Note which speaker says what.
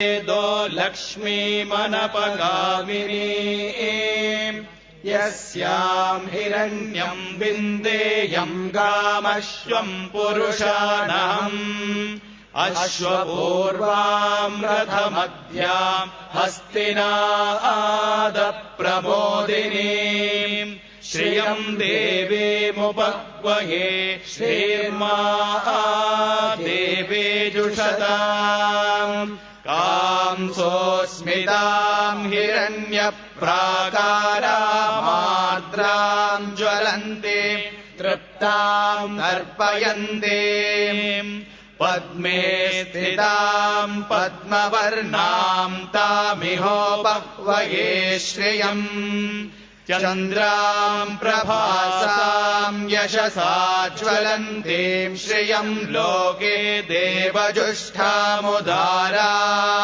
Speaker 1: वेदो लक्ष्मीमनपगामिनी यस्याम् हिरण्यम् विन्देयम् गामश्वम् पुरुषाणहम् अश्वपूर्वाम् रथमध्याम् हस्तिनादप्रमोदिनीम् श्रियम् देवीमुपक्वये श्रीर्मा देवेजुषताम् कांसोऽस्मिताम् हिरण्यप्राकारामार्द्राम् ज्वलन्ते तृप्ताम् तर्पयन्ते पद्मे स्थिताम् पद्मवर्णाम् तामिहोपक्वये श्रियम् चन्द्राम् प्रभासाम् यशसा ज्वलन्तीम् श्रियम् लोके देवजुष्टामुदारा